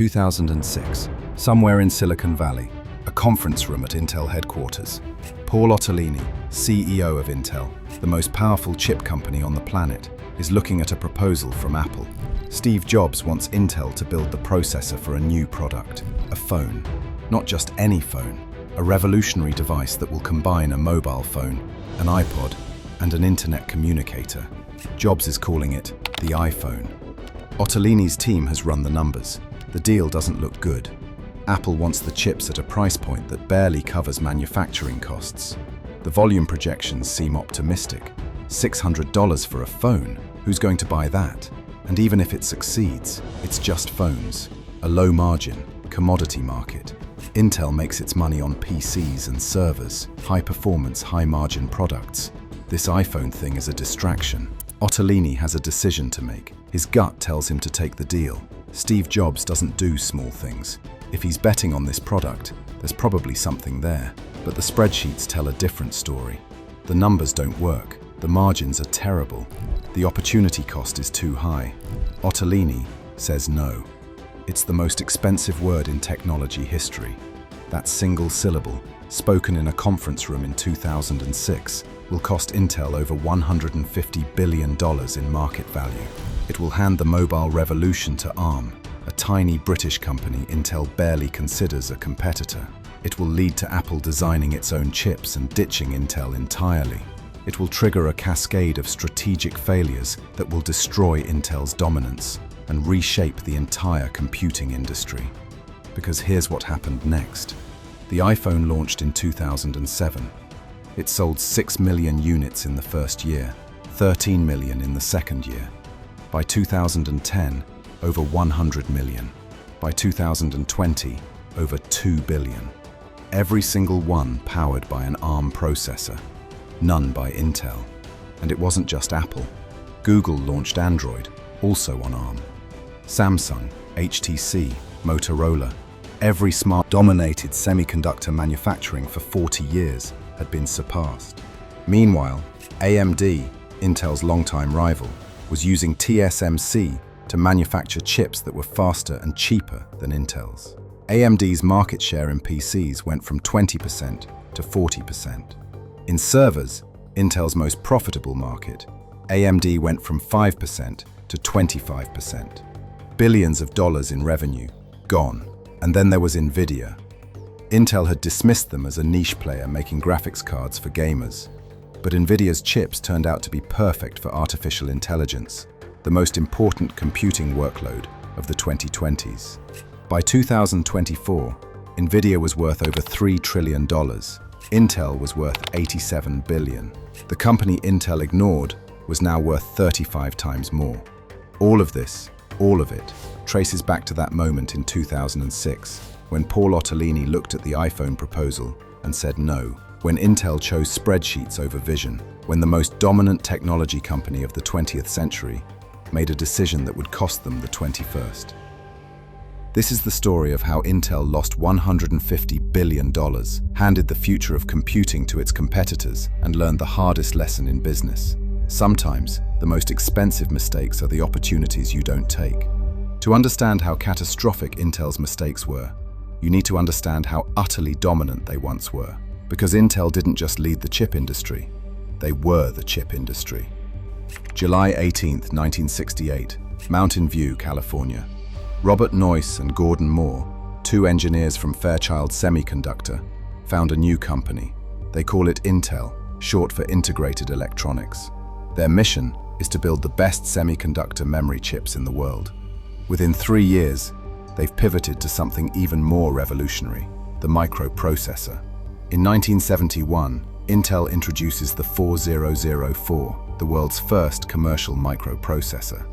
2006. Somewhere in Silicon Valley, a conference room at Intel headquarters. Paul Otellini, CEO of Intel, the most powerful chip company on the planet, is looking at a proposal from Apple. Steve Jobs wants Intel to build the processor for a new product, a phone. Not just any phone, a revolutionary device that will combine a mobile phone, an iPod, and an internet communicator. Jobs is calling it the iPhone. Otellini's team has run the numbers. The deal doesn't look good. Apple wants the chips at a price point that barely covers manufacturing costs. The volume projections seem optimistic. $600 for a phone? Who's going to buy that? And even if it succeeds, it's just phones. A low-margin, commodity market. Intel makes its money on PCs and servers, high-performance, high-margin products. This iPhone thing is a distraction. Otellini has a decision to make. His gut tells him to take the deal. Steve Jobs doesn't do small things. If he's betting on this product, there's probably something there. But the spreadsheets tell a different story. The numbers don't work. The margins are terrible. The opportunity cost is too high. Otellini says no. It's the most expensive word in technology history. That single syllable, spoken in a conference room in 2006, will cost Intel over $150 billion in market value. It will hand the mobile revolution to ARM, a tiny British company Intel barely considers a competitor. It will lead to Apple designing its own chips and ditching Intel entirely. It will trigger a cascade of strategic failures that will destroy Intel's dominance and reshape the entire computing industry. Because here's what happened next. The iPhone launched in 2007. It sold 6 million units in the first year, 13 million in the second year. By 2010, over 100 million. By 2020, over 2 billion. Every single one powered by an ARM processor. None by Intel. And it wasn't just Apple. Google launched Android, also on ARM. Samsung, HTC, Motorola. Every smart dominated semiconductor manufacturing for 40 years had been surpassed. Meanwhile, AMD, Intel's longtime rival, was using TSMC to manufacture chips that were faster and cheaper than Intel's. AMD's market share in PCs went from 20% to 40%. In servers, Intel's most profitable market, AMD went from 5% to 25%. Billions of dollars in revenue, gone. And then there was Nvidia. Intel had dismissed them as a niche player making graphics cards for gamers. But Nvidia's chips turned out to be perfect for artificial intelligence, the most important computing workload of the 2020s. By 2024, Nvidia was worth over $3 trillion. Intel was worth $87 billion. The company Intel ignored was now worth 35 times more. All of this, all of it, traces back to that moment in 2006, when Paul Otellini looked at the iPhone proposal and said no. When Intel chose spreadsheets over vision, when the most dominant technology company of the 20th century made a decision that would cost them the 21st. This is the story of how Intel lost $150 billion, handed the future of computing to its competitors, and learned the hardest lesson in business. Sometimes, the most expensive mistakes are the opportunities you don't take. To understand how catastrophic Intel's mistakes were, you need to understand how utterly dominant they once were. Because Intel didn't just lead the chip industry, they were the chip industry. July 18, 1968, Mountain View, California. Robert Noyce and Gordon Moore, two engineers from Fairchild Semiconductor, found a new company. They call it Intel, short for Integrated Electronics. Their mission is to build the best semiconductor memory chips in the world. Within 3 years, they've pivoted to something even more revolutionary, the microprocessor. In 1971, Intel introduces the 4004, the world's first commercial microprocessor.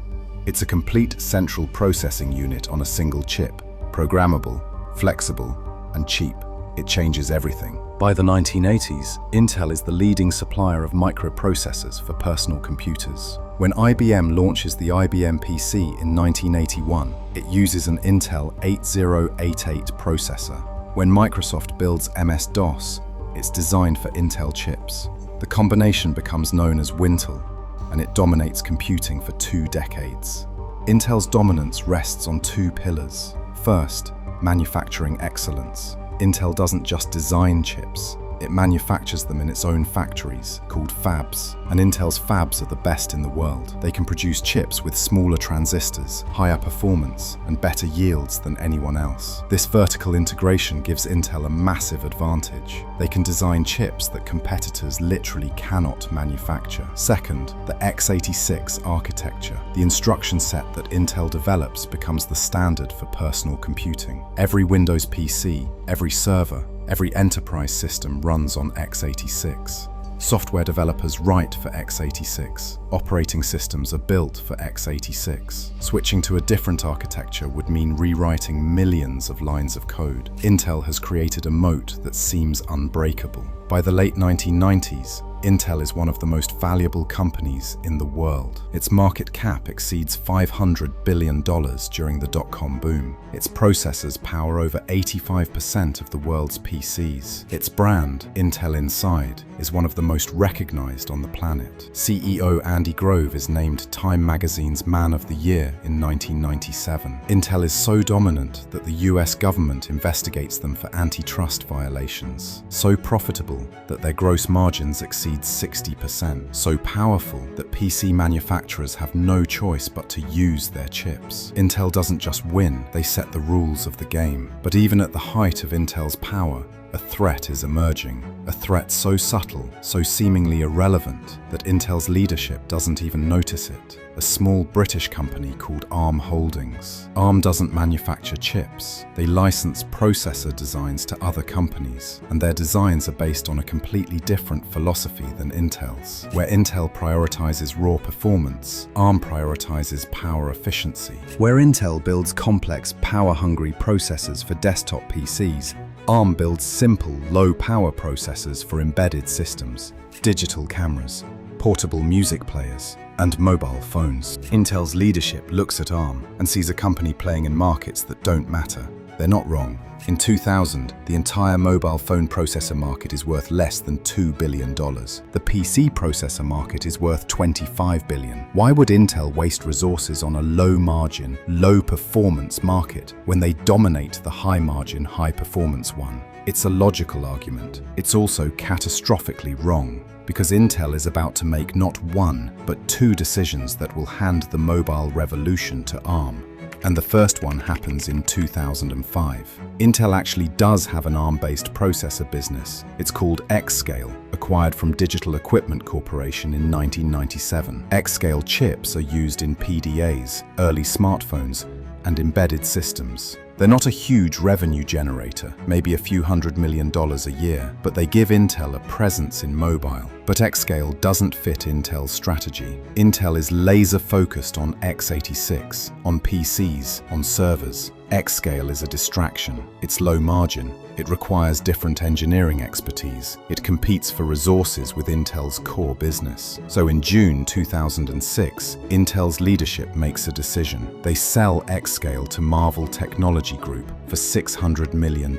It's a complete central processing unit on a single chip, programmable, flexible, and cheap. It changes everything. By the 1980s, Intel is the leading supplier of microprocessors for personal computers. When IBM launches the IBM PC in 1981, it uses an Intel 8088 processor. When Microsoft builds MS-DOS, it's designed for Intel chips. The combination becomes known as Wintel, and it dominates computing for 2 decades. Intel's dominance rests on 2 pillars. First, manufacturing excellence. Intel doesn't just design chips, it manufactures them in its own factories, called fabs. And Intel's fabs are the best in the world. They can produce chips with smaller transistors, higher performance, and better yields than anyone else. This vertical integration gives Intel a massive advantage. They can design chips that competitors literally cannot manufacture. Second, the x86 architecture. The instruction set that Intel develops becomes the standard for personal computing. Every Windows PC, every server, every enterprise system runs on x86. Software developers write for x86. Operating systems are built for x86. Switching to a different architecture would mean rewriting millions of lines of code. Intel has created a moat that seems unbreakable. By the late 1990s, Intel is one of the most valuable companies in the world. Its market cap exceeds $500 billion during the dot-com boom. Its processors power over 85% of the world's PCs. Its brand, Intel Inside, is one of the most recognized on the planet. CEO Andy Grove is named Time magazine's Man of the Year in 1997. Intel is so dominant that the US government investigates them for antitrust violations. So profitable that their gross margins exceed 60%. So powerful that PC manufacturers have no choice but to use their chips. Intel doesn't just win, they set the rules of the game. But even at the height of Intel's power, a threat is emerging. A threat so subtle, so seemingly irrelevant, that Intel's leadership doesn't even notice it. A small British company called ARM Holdings. ARM doesn't manufacture chips. They license processor designs to other companies, and their designs are based on a completely different philosophy than Intel's. Where Intel prioritizes raw performance, ARM prioritizes power efficiency. Where Intel builds complex, power-hungry processors for desktop PCs, ARM builds simple, low-power processors for embedded systems, digital cameras, portable music players, and mobile phones. Intel's leadership looks at ARM and sees a company playing in markets that don't matter. They're not wrong. In 2000, the entire mobile phone processor market is worth less than $2 billion. The PC processor market is worth $25 billion. Why would Intel waste resources on a low-margin, low-performance market when they dominate the high-margin, high-performance one? It's a logical argument. It's also catastrophically wrong, because Intel is about to make not one, but two decisions that will hand the mobile revolution to ARM. And the first one happens in 2005. Intel actually does have an ARM-based processor business. It's called Xscale, acquired from Digital Equipment Corporation in 1997. Xscale chips are used in PDAs, early smartphones, and embedded systems. They're not a huge revenue generator, maybe a few $100 million a year, but they give Intel a presence in mobile. But Xscale doesn't fit Intel's strategy. Intel is laser-focused on x86, on PCs, on servers. Xscale is a distraction. It's low margin. It requires different engineering expertise. It competes for resources with Intel's core business. So in June 2006, Intel's leadership makes a decision. They sell Xscale to Marvell Technology Group for $600 million.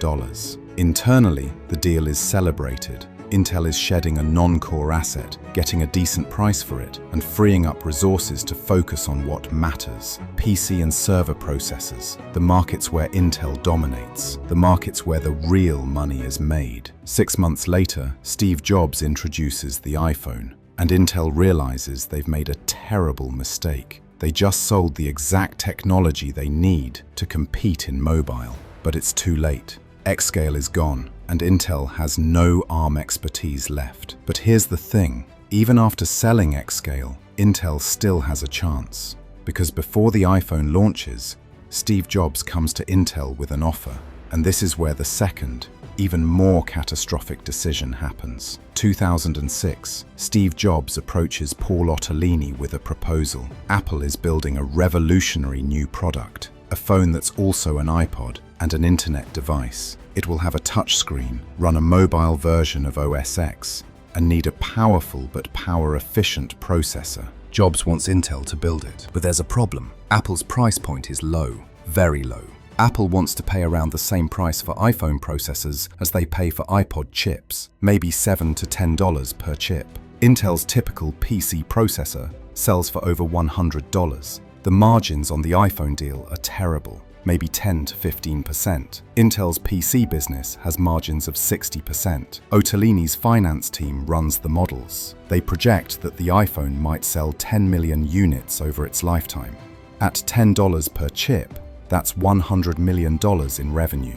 Internally, the deal is celebrated. Intel is shedding a non-core asset, getting a decent price for it, and freeing up resources to focus on what matters: PC and server processors, the markets where Intel dominates, the markets where the real money is made. 6 months later, Steve Jobs introduces the iPhone, and Intel realizes they've made a terrible mistake. They just sold the exact technology they need to compete in mobile, but it's too late. Xscale is gone, and Intel has no ARM expertise left. But here's the thing, even after selling Xscale, Intel still has a chance. Because before the iPhone launches, Steve Jobs comes to Intel with an offer. And this is where the second, even more catastrophic decision happens. 2006, Steve Jobs approaches Paul Otellini with a proposal. Apple is building a revolutionary new product, a phone that's also an iPod and an internet device. It will have a touchscreen, run a mobile version of OS X, and need a powerful but power-efficient processor. Jobs wants Intel to build it. But there's a problem. Apple's price point is low, very low. Apple wants to pay around the same price for iPhone processors as they pay for iPod chips, maybe $7 to $10 per chip. Intel's typical PC processor sells for over $100. The margins on the iPhone deal are terrible. maybe 10 to 15%. Intel's PC business has margins of 60%. Otellini's finance team runs the models. They project that the iPhone might sell 10 million units over its lifetime. At $10 per chip, that's $100 million in revenue.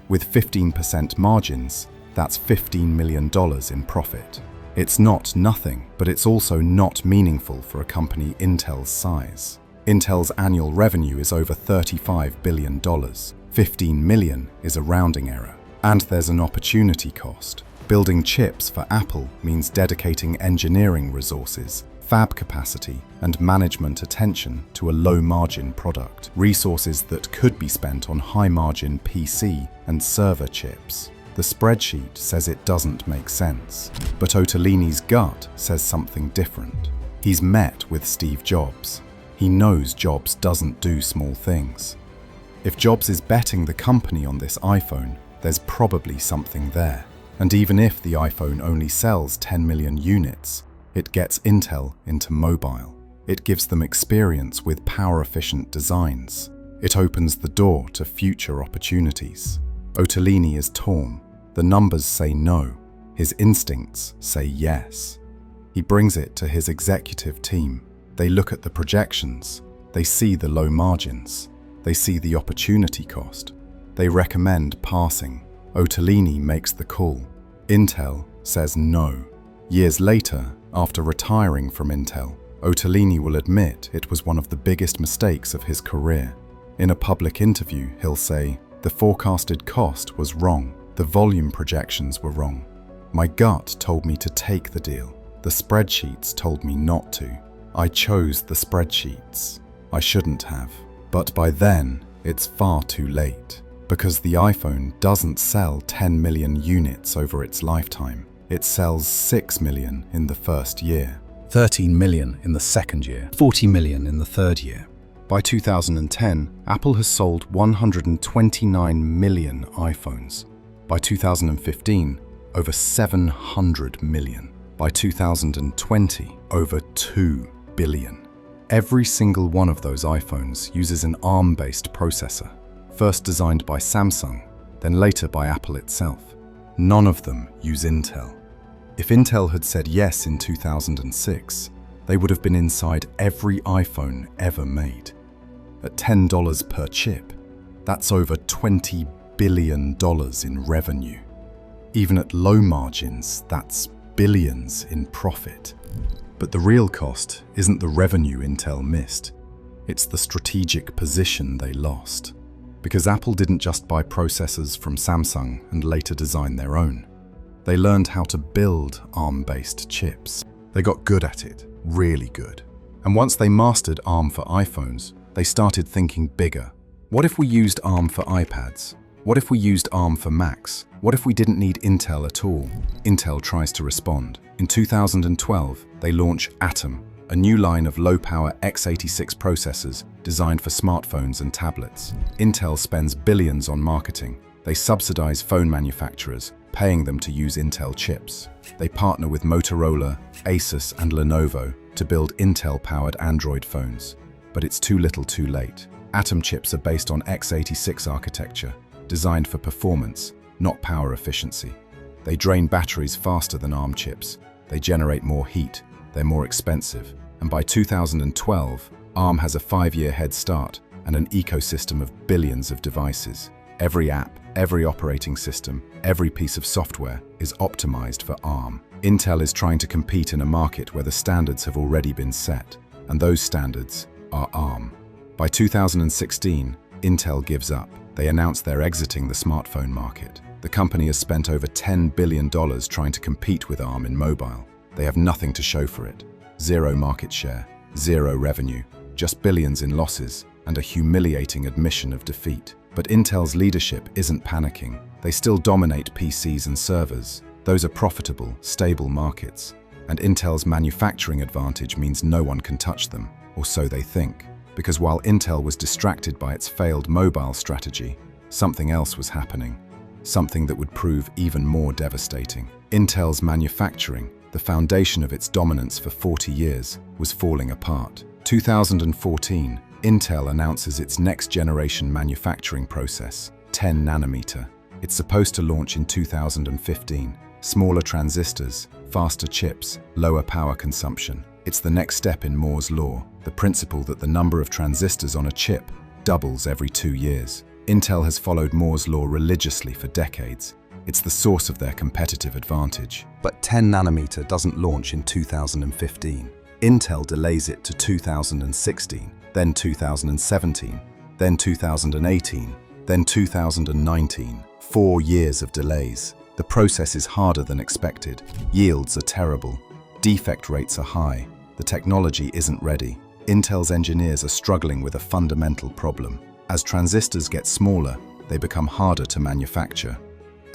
With 15% margins, that's $15 million in profit. It's not nothing, but it's also not meaningful for a company Intel's size. Intel's annual revenue is over $35 billion. 15 million is a rounding error. And there's an opportunity cost. Building chips for Apple means dedicating engineering resources, fab capacity, and management attention to a low-margin product, resources that could be spent on high-margin PC and server chips. The spreadsheet says it doesn't make sense, but Otellini's gut says something different. He's met with Steve Jobs. He knows Jobs doesn't do small things. If Jobs is betting the company on this iPhone, there's probably something there. And even if the iPhone only sells 10 million units, it gets Intel into mobile. It gives them experience with power-efficient designs. It opens the door to future opportunities. Otellini is torn. The numbers say no. His instincts say yes. He brings it to his executive team. They look at the projections. They see the low margins. They see the opportunity cost. They recommend passing. Otellini makes the call. Intel says no. Years later, after retiring from Intel, Otellini will admit it was one of the biggest mistakes of his career. In a public interview, he'll say, "The forecasted cost was wrong. The volume projections were wrong. My gut told me to take the deal. The spreadsheets told me not to. I chose the spreadsheets. I shouldn't have. But by then, it's far too late. Because the iPhone doesn't sell 10 million units over its lifetime. It sells 6 million in the first year, 13 million in the second year, 40 million in the third year. By 2010, Apple has sold 129 million iPhones. By 2015, over 700 million. By 2020, over 2 billion. Every single one of those iPhones uses an ARM-based processor, first designed by Samsung, then later by Apple itself. None of them use Intel. If Intel had said yes in 2006, they would have been inside every iPhone ever made. At $10 per chip, that's over $20 billion in revenue. Even at low margins, that's billions in profit. But the real cost isn't the revenue Intel missed. It's the strategic position they lost. Because Apple didn't just buy processors from Samsung and later design their own. They learned how to build ARM-based chips. They got good at it, really good. And once they mastered ARM for iPhones, they started thinking bigger. What if we used ARM for iPads? What if we used ARM for Macs? What if we didn't need Intel at all? Intel tries to respond. In 2012, they launch Atom, a new line of low-power x86 processors designed for smartphones and tablets. Intel spends billions on marketing. They subsidize phone manufacturers, paying them to use Intel chips. They partner with Motorola, Asus, and Lenovo to build Intel-powered Android phones. But it's too little too late. Atom chips are based on x86 architecture, designed for performance, not power efficiency. They drain batteries faster than ARM chips. They generate more heat. They're more expensive. And by 2012, ARM has a 5-year head start and an ecosystem of billions of devices. Every app, every operating system, every piece of software is optimized for ARM. Intel is trying to compete in a market where the standards have already been set, and those standards are ARM. By 2016, Intel gives up. They announce they're exiting the smartphone market. The company has spent over $10 billion trying to compete with ARM in mobile. They have nothing to show for it. Zero market share, zero revenue, just billions in losses, and a humiliating admission of defeat. But Intel's leadership isn't panicking. They still dominate PCs and servers. Those are profitable, stable markets. And Intel's manufacturing advantage means no one can touch them, or so they think. Because while Intel was distracted by its failed mobile strategy, something else was happening. Something that would prove even more devastating. Intel's manufacturing, the foundation of its dominance for 40 years, was falling apart. 2014, Intel announces its next-generation manufacturing process, 10 nanometer. It's supposed to launch in 2015. Smaller transistors, faster chips, lower power consumption. It's the next step in Moore's law, the principle that the number of transistors on a chip doubles every 2 years. Intel has followed Moore's law religiously for decades. It's the source of their competitive advantage. But 10 nanometer doesn't launch in 2015. Intel delays it to 2016, then 2017, then 2018, then 2019. 4 years of delays. The process is harder than expected. Yields are terrible. Defect rates are high. The technology isn't ready. Intel's engineers are struggling with a fundamental problem. As transistors get smaller, they become harder to manufacture.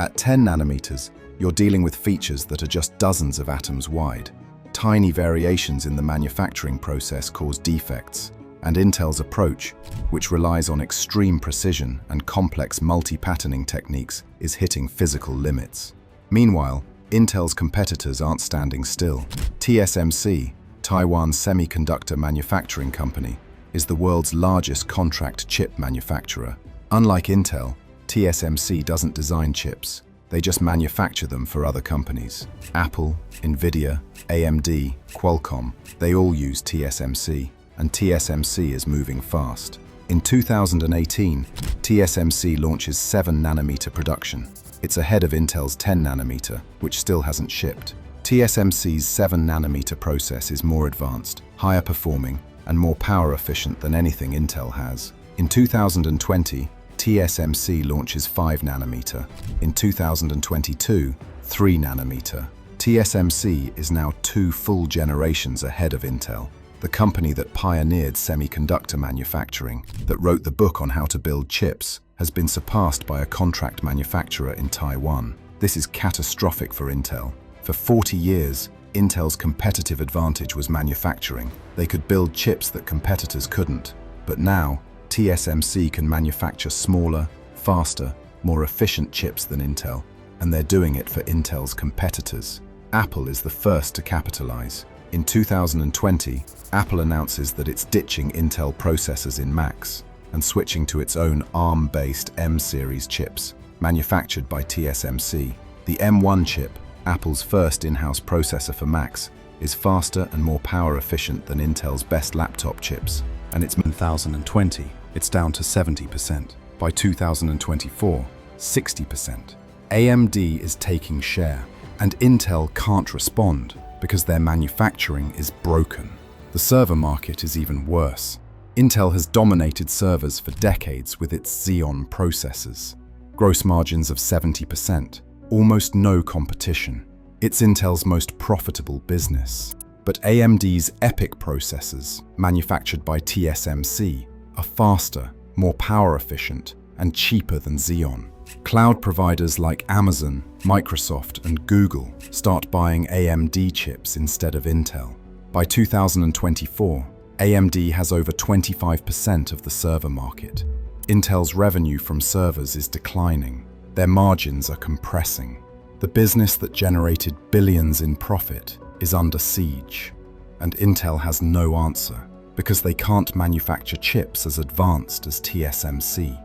At 10 nanometers, you're dealing with features that are just dozens of atoms wide. Tiny variations in the manufacturing process cause defects, and Intel's approach, which relies on extreme precision and complex multi-patterning techniques, is hitting physical limits. Meanwhile, Intel's competitors aren't standing still. TSMC, Taiwan's semiconductor manufacturing company, is the world's largest contract chip manufacturer. Unlike Intel, TSMC doesn't design chips. They just manufacture them for other companies. Apple, Nvidia, AMD, Qualcomm, they all use TSMC, and TSMC is moving fast. In 2018, TSMC launches 7 nanometer production. It's ahead of Intel's 10 nanometer, which still hasn't shipped. TSMC's 7 nanometer process is more advanced, higher performing, and more power efficient than anything Intel has. In 2020, TSMC launches 5 nanometer. In 2022, 3 nanometer. TSMC is now 2 full generations ahead of Intel, the company that pioneered semiconductor manufacturing, that wrote the book on how to build chips, has been surpassed by a contract manufacturer in Taiwan. This is catastrophic for Intel. For 40 years, Intel's competitive advantage was manufacturing. They could build chips that competitors couldn't. But now, TSMC can manufacture smaller, faster, more efficient chips than Intel, and they're doing it for Intel's competitors. Apple is the first to capitalize. In 2020, Apple announces that it's ditching Intel processors in Macs and switching to its own ARM-based M-series chips, manufactured by TSMC. The M1 chip, Apple's first in-house processor for Macs, is faster and more power efficient than Intel's best laptop chips, and it's 2020, it's down to 70%. By 2024, 60%. AMD is taking share, and Intel can't respond because their manufacturing is broken. The server market is even worse. Intel has dominated servers for decades with its Xeon processors. Gross margins of 70%, almost no competition. It's Intel's most profitable business. But AMD's EPYC processors, manufactured by TSMC, are faster, more power efficient, and cheaper than Xeon. Cloud providers like Amazon, Microsoft, and Google start buying AMD chips instead of Intel. By 2024, AMD has over 25% of the server market. Intel's revenue from servers is declining. Their margins are compressing. The business that generated billions in profit is under siege. And Intel has no answer, because they can't manufacture chips as advanced as TSMC.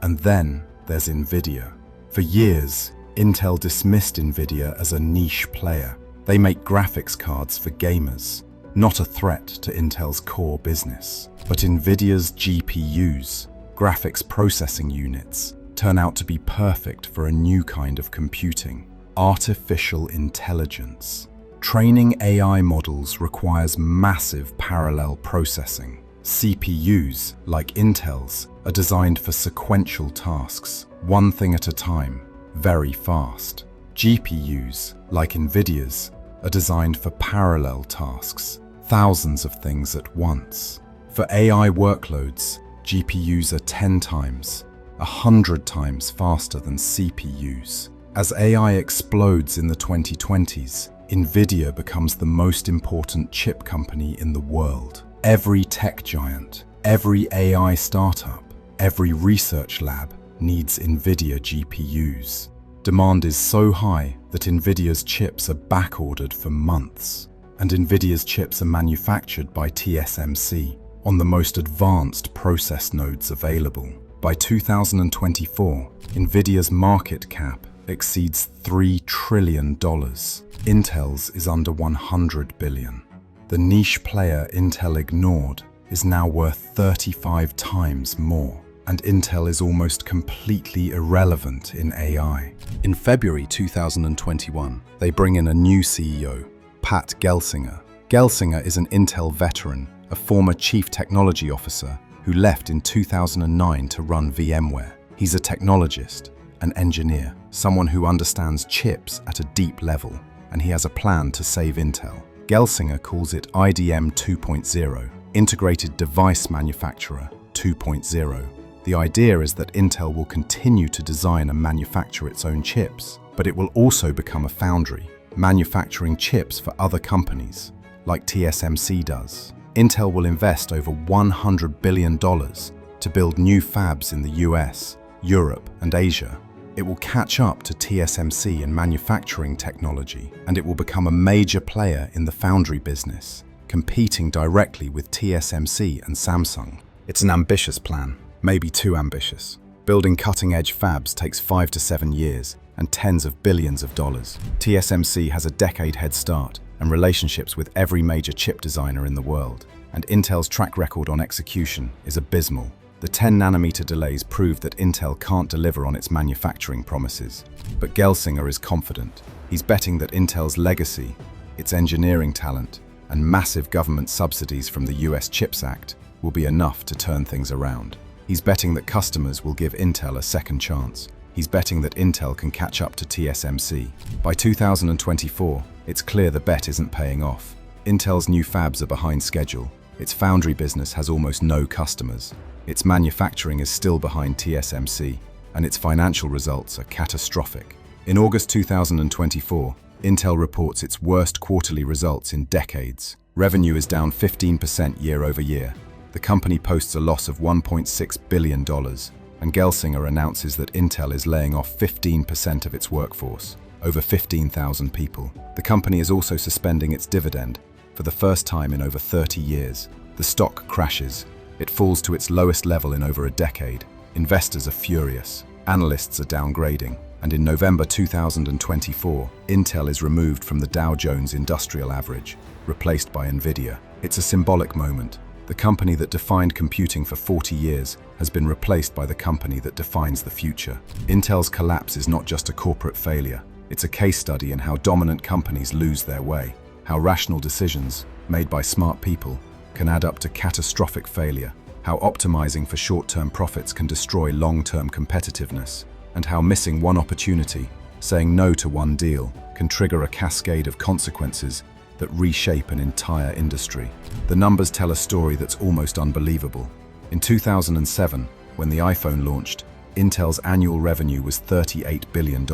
And then there's Nvidia. For years, Intel dismissed Nvidia as a niche player. They make graphics cards for gamers, not a threat to Intel's core business. But Nvidia's GPUs, graphics processing units, turn out to be perfect for a new kind of computing: artificial intelligence. Training AI models requires massive parallel processing. CPUs, like Intel's, are designed for sequential tasks, one thing at a time, very fast. GPUs, like Nvidia's, are designed for parallel tasks, thousands of things at once. For AI workloads, GPUs are 10 times, 100 times faster than CPUs. As AI explodes in the 2020s, Nvidia becomes the most important chip company in the world. Every tech giant, every AI startup, every research lab needs Nvidia GPUs. Demand is so high that Nvidia's chips are back-ordered for months, and Nvidia's chips are manufactured by TSMC. on the most advanced process nodes available. By 2024, Nvidia's market cap exceeds $3 trillion. Intel's is under $100 billion. The niche player Intel ignored is now worth 35 times more, and Intel is almost completely irrelevant in AI. In February 2021, they bring in a new CEO, Pat Gelsinger. Gelsinger is an Intel veteran, a former chief technology officer who left in 2009 to run VMware. He's a technologist, an engineer, someone who understands chips at a deep level, and he has a plan to save Intel. Gelsinger calls it IDM 2.0, Integrated Device Manufacturer 2.0. The idea is that Intel will continue to design and manufacture its own chips, but it will also become a foundry, manufacturing chips for other companies, like TSMC does. Intel will invest over $100 billion to build new fabs in the US, Europe, and Asia. It will catch up to TSMC in manufacturing technology, and it will become a major player in the foundry business, competing directly with TSMC and Samsung. It's an ambitious plan, maybe too ambitious. Building cutting-edge fabs takes 5 to 7 years and tens of billions of dollars. TSMC has a decade head start and relationships with every major chip designer in the world, and Intel's track record on execution is abysmal. The 10-nanometer delays prove that Intel can't deliver on its manufacturing promises. But Gelsinger is confident. He's betting that Intel's legacy, its engineering talent, and massive government subsidies from the US CHIPS Act will be enough to turn things around. He's betting that customers will give Intel a second chance. He's betting that Intel can catch up to TSMC. By 2024, it's clear the bet isn't paying off. Intel's new fabs are behind schedule. Its foundry business has almost no customers. Its manufacturing is still behind TSMC, and its financial results are catastrophic. In August 2024, Intel reports its worst quarterly results in decades. Revenue is down 15% year over year. The company posts a loss of $1.6 billion, and Gelsinger announces that Intel is laying off 15% of its workforce, over 15,000 people. The company is also suspending its dividend for the first time in over 30 years. The stock crashes. It falls to its lowest level in over a decade. Investors are furious. Analysts are downgrading. And in November 2024, Intel is removed from the Dow Jones Industrial Average, replaced by Nvidia. It's a symbolic moment. The company that defined computing for 40 years has been replaced by the company that defines the future. Intel's collapse is not just a corporate failure. It's a case study in how dominant companies lose their way, how rational decisions, made by smart people, can add up to catastrophic failure, how optimizing for short-term profits can destroy long-term competitiveness, and how missing one opportunity, saying no to one deal, can trigger a cascade of consequences that reshape an entire industry. The numbers tell a story that's almost unbelievable. In 2007, when the iPhone launched, Intel's annual revenue was $38 billion.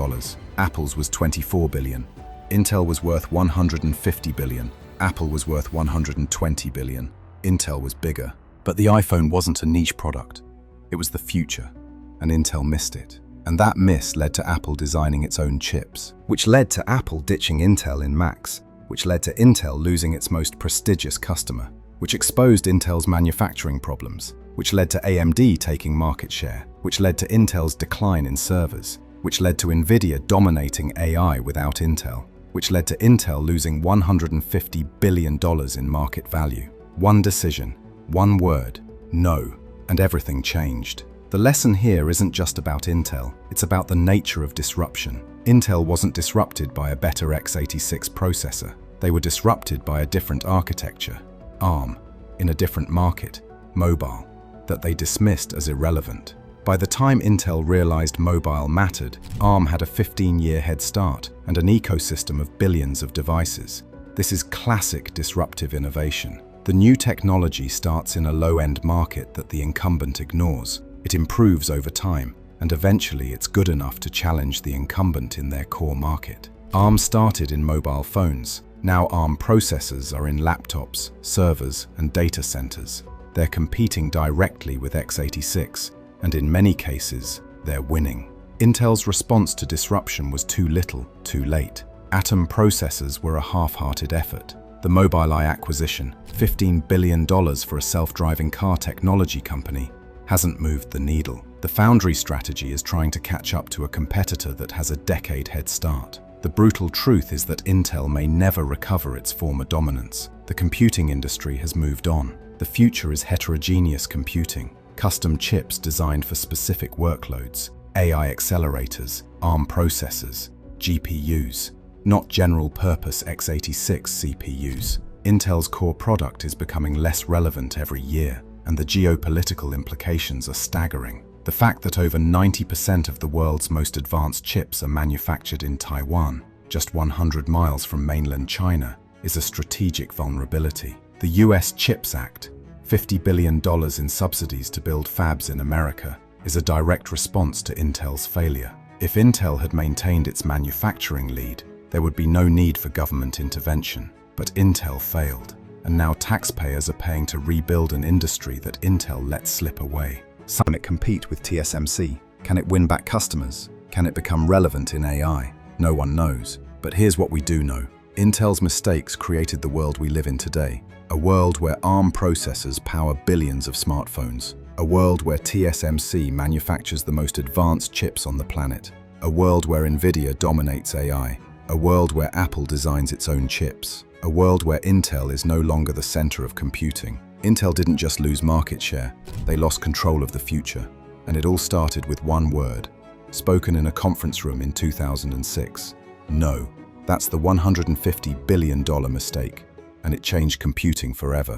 Apple's was $24 billion. Intel was worth $150 billion. Apple was worth $120 billion. Intel was bigger. But the iPhone wasn't a niche product. It was the future, and Intel missed it. And that miss led to Apple designing its own chips, which led to Apple ditching Intel in Macs, which led to Intel losing its most prestigious customer, which exposed Intel's manufacturing problems, which led to AMD taking market share, which led to Intel's decline in servers, which led to Nvidia dominating AI without Intel, which led to Intel losing $150 billion in market value. One decision, one word, no, and everything changed. The lesson here isn't just about Intel, it's about the nature of disruption. Intel wasn't disrupted by a better x86 processor. They were disrupted by a different architecture, ARM, in a different market, mobile, that they dismissed as irrelevant. By the time Intel realized mobile mattered, ARM had a 15-year head start and an ecosystem of billions of devices. This is classic disruptive innovation. The new technology starts in a low-end market that the incumbent ignores. It improves over time, and eventually it's good enough to challenge the incumbent in their core market. ARM started in mobile phones. Now ARM processors are in laptops, servers, and data centers. They're competing directly with x86, and in many cases, they're winning. Intel's response to disruption was too little, too late. Atom processors were a half-hearted effort. The Mobileye acquisition, $15 billion for a self-driving car technology company, hasn't moved the needle. The foundry strategy is trying to catch up to a competitor that has a decade head start. The brutal truth is that Intel may never recover its former dominance. The computing industry has moved on. The future is heterogeneous computing, custom chips designed for specific workloads, AI accelerators, ARM processors, GPUs, not general-purpose x86 CPUs. Intel's core product is becoming less relevant every year, and the geopolitical implications are staggering. The fact that over 90% of the world's most advanced chips are manufactured in Taiwan, just 100 miles from mainland China, is a strategic vulnerability. The US CHIPS Act, $50 billion in subsidies to build fabs in America, is a direct response to Intel's failure. If Intel had maintained its manufacturing lead, there would be no need for government intervention. But Intel failed, and now taxpayers are paying to rebuild an industry that Intel let slip away. Can it compete with TSMC? Can it win back customers? Can it become relevant in AI? No one knows. But here's what we do know. Intel's mistakes created the world we live in today. A world where ARM processors power billions of smartphones. A world where TSMC manufactures the most advanced chips on the planet. A world where Nvidia dominates AI. A world where Apple designs its own chips. A world where Intel is no longer the center of computing. Intel didn't just lose market share, they lost control of the future. And it all started with one word, spoken in a conference room in 2006. No. That's the $150 billion mistake, and it changed computing forever.